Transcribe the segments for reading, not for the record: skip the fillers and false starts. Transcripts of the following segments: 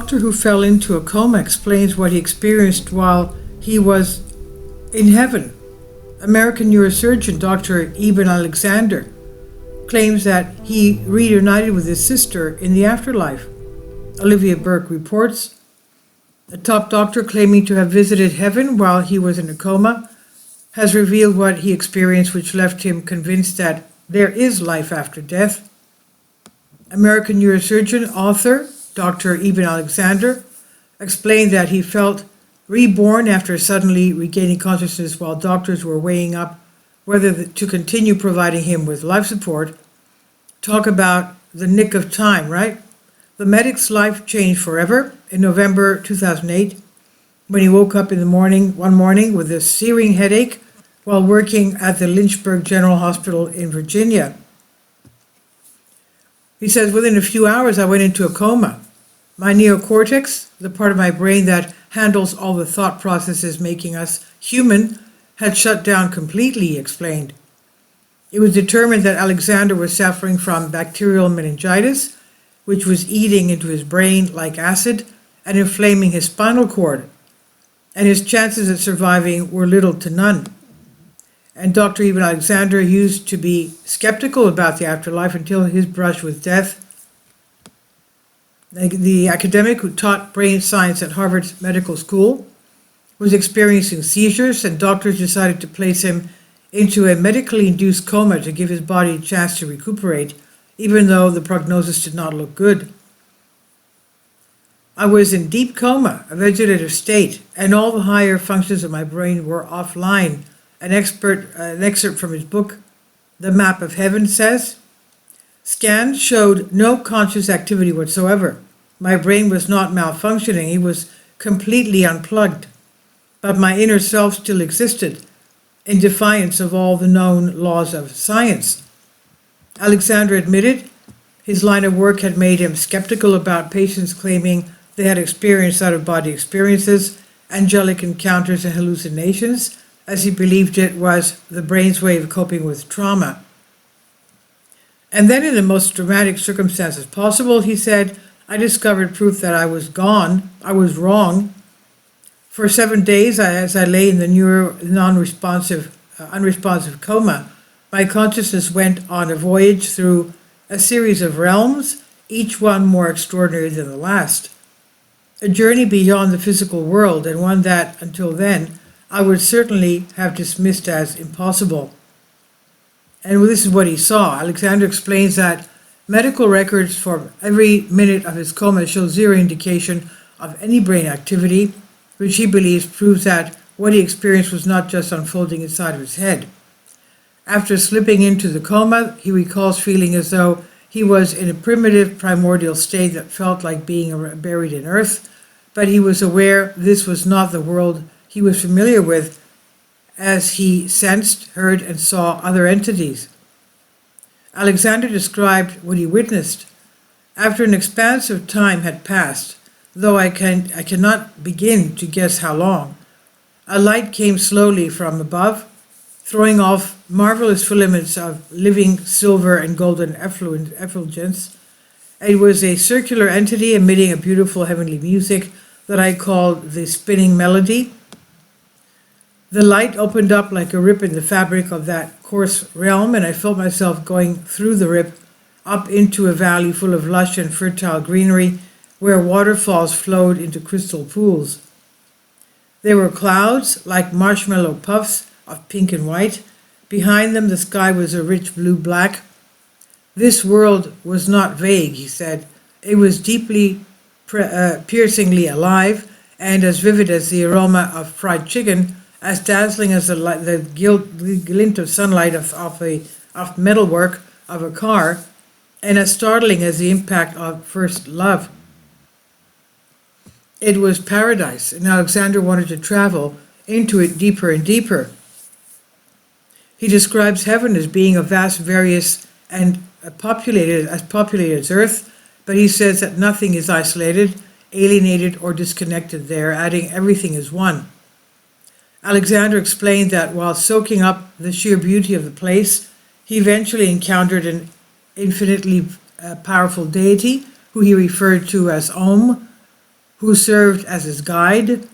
doctor who fell into a coma explains what he experienced while he was in heaven. American neurosurgeon Dr. Eben Alexander claims that he reunited with his sister in the afterlife. Olivia Burke reports, a top doctor claiming to have visited heaven while he was in a coma has revealed what he experienced, which left him convinced that there is life after death. American neurosurgeon author Dr. Eben Alexander explained that he felt reborn after suddenly regaining consciousness while doctors were weighing up whether to continue providing him with life support. Talk about the nick of time, right? The medic's life changed forever in November 2008 when he woke up one morning with a searing headache while working at the Lynchburg General Hospital in Virginia. He says, within a few hours I went into a coma. My neocortex, the part of my brain that handles all the thought processes making us human, had shut down completely, he explained. It was determined that Alexander was suffering from bacterial meningitis, which was eating into his brain like acid and inflaming his spinal cord, and his chances of surviving were little to none. And Dr. Eben Alexander used to be skeptical about the afterlife until his brush with death. The academic who taught brain science at Harvard Medical School was experiencing seizures, and doctors decided to place him into a medically induced coma to give his body a chance to recuperate, even though the prognosis did not look good. I was in deep coma, a vegetative state, and all the higher functions of my brain were offline. An excerpt from his book, The Map of Heaven, says, scans showed no conscious activity whatsoever. My brain was not malfunctioning, it was completely unplugged. But my inner self still existed, in defiance of all the known laws of science. Alexander admitted his line of work had made him skeptical about patients claiming they had experienced out-of-body experiences, angelic encounters, and hallucinations, as he believed it was the brain's way of coping with trauma. And then, in the most dramatic circumstances possible, he said, I discovered proof that I was gone, I was wrong. For 7 days, as I lay in the unresponsive coma, my consciousness went on a voyage through a series of realms, each one more extraordinary than the last. A journey beyond the physical world, and one that, until then, I would certainly have dismissed as impossible. And this is what he saw. Alexander explains that medical records for every minute of his coma show zero indication of any brain activity, which he believes proves that what he experienced was not just unfolding inside of his head. After slipping into the coma, he recalls feeling as though he was in a primitive primordial state that felt like being buried in earth, but he was aware this was not the world he was familiar with, as he sensed, heard, and saw other entities. Alexander described what he witnessed. After an expanse of time had passed, though I cannot begin to guess how long, a light came slowly from above, throwing off marvelous filaments of living silver and golden effulgence. It was a circular entity emitting a beautiful heavenly music that I called the spinning melody. The light opened up like a rip in the fabric of that coarse realm, and I felt myself going through the rip up into a valley full of lush and fertile greenery where waterfalls flowed into crystal pools. There were clouds like marshmallow puffs of pink and white. Behind them, the sky was a rich blue-black. This world was not vague, he said. It was deeply, piercingly alive, and as vivid as the aroma of fried chicken, as dazzling as the glint of sunlight off metalwork of a car, and as startling as the impact of first love. It was paradise, and Alexander wanted to travel into it deeper and deeper. He describes heaven as being a vast, various, and populated as earth, but he says that nothing is isolated, alienated, or disconnected there, adding everything is one. Alexander explained that while soaking up the sheer beauty of the place, he eventually encountered an infinitely powerful deity, who he referred to as Om, who served as his guide.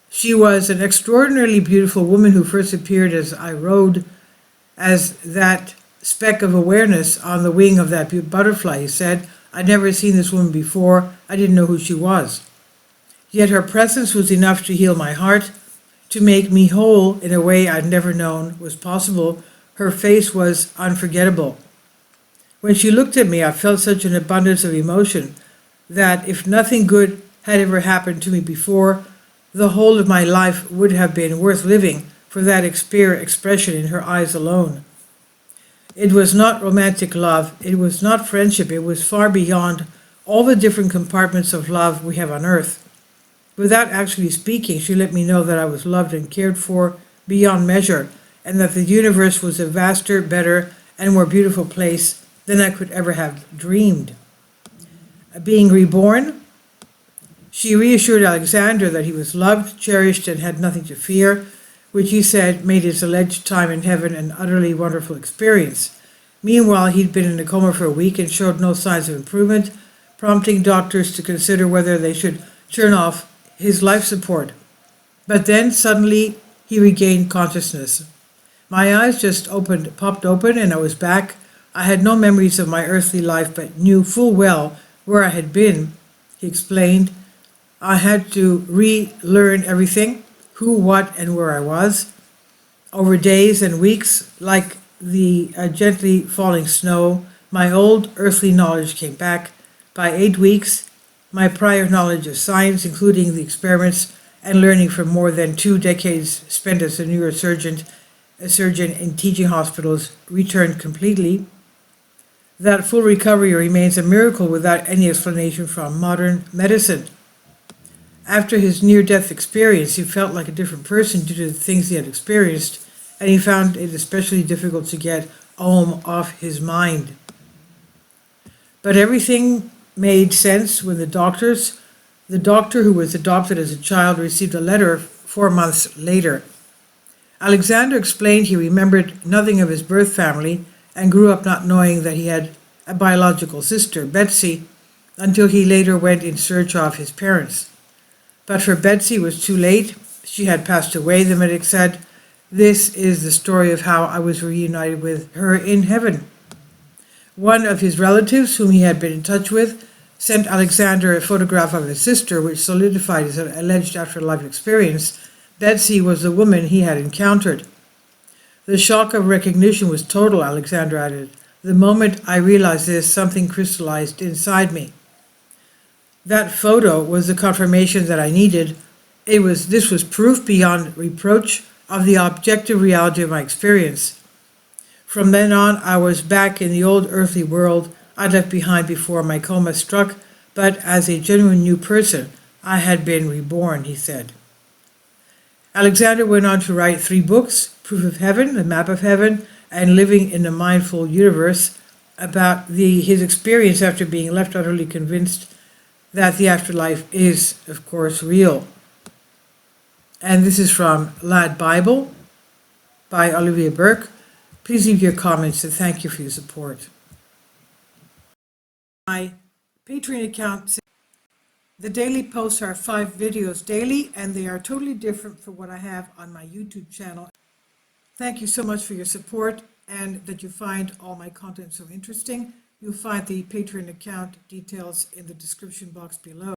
She was an extraordinarily beautiful woman who first appeared as I rode as that speck of awareness on the wing of that butterfly. He said, "I'd never seen this woman before. I didn't know who she was. Yet her presence was enough to heal my heart, to make me whole in a way I'd never known was possible. Her face was unforgettable. When she looked at me, I felt such an abundance of emotion that if nothing good had ever happened to me before, the whole of my life would have been worth living for that expression in her eyes alone. It was not romantic love, it was not friendship, it was far beyond all the different compartments of love we have on earth. Without actually speaking, she let me know that I was loved and cared for beyond measure, and that the universe was a vaster, better, and more beautiful place than I could ever have dreamed. Being reborn, she reassured Alexander that he was loved, cherished, and had nothing to fear, which he said made his alleged time in heaven an utterly wonderful experience. Meanwhile, he'd been in a coma for a week and showed no signs of improvement, prompting doctors to consider whether they should turn off his life support. But then suddenly he regained consciousness. My eyes just popped open, and I was back. I had no memories of my earthly life, but knew full well where I had been, he explained. I had to relearn everything, who, what, and where I was. Over days and weeks, like the gently falling snow, my old earthly knowledge came back. By 8 weeks, my prior knowledge of science, including the experiments and learning from more than 2 decades spent as a neurosurgeon, a surgeon in teaching hospitals, returned completely. That full recovery remains a miracle without any explanation from modern medicine. After his near-death experience, he felt like a different person due to the things he had experienced, and he found it especially difficult to get Om off his mind. But everything made sense when the doctor who was adopted as a child received a letter 4 months later. Alexander explained he remembered nothing of his birth family and grew up not knowing that he had a biological sister, Betsy, until he later went in search of his parents. But for Betsy it was too late. She had passed away, the medic said. This is the story of how I was reunited with her in heaven. One of his relatives, whom he had been in touch with, sent Alexander a photograph of his sister, which solidified his alleged afterlife experience. Betsy was the woman he had encountered. The shock of recognition was total, Alexander added. The moment I realized this, something crystallized inside me. That photo was the confirmation that I needed. This was proof beyond reproach of the objective reality of my experience. From then on, I was back in the old earthly world I'd left behind before my coma struck, but as a genuine new person, I had been reborn, he said. Alexander went on to write 3 books, Proof of Heaven, The Map of Heaven, and Living in the Mindful Universe, about his experience after being left utterly convinced that the afterlife is, of course, real. And this is from Lad Bible by Olivia Burke. Please leave your comments and thank you for your support. My Patreon account, the daily posts are 5 videos daily, and they are totally different from what I have on my YouTube channel. Thank you so much for your support and that you find all my content so interesting. You'll find the Patreon account details in the description box below.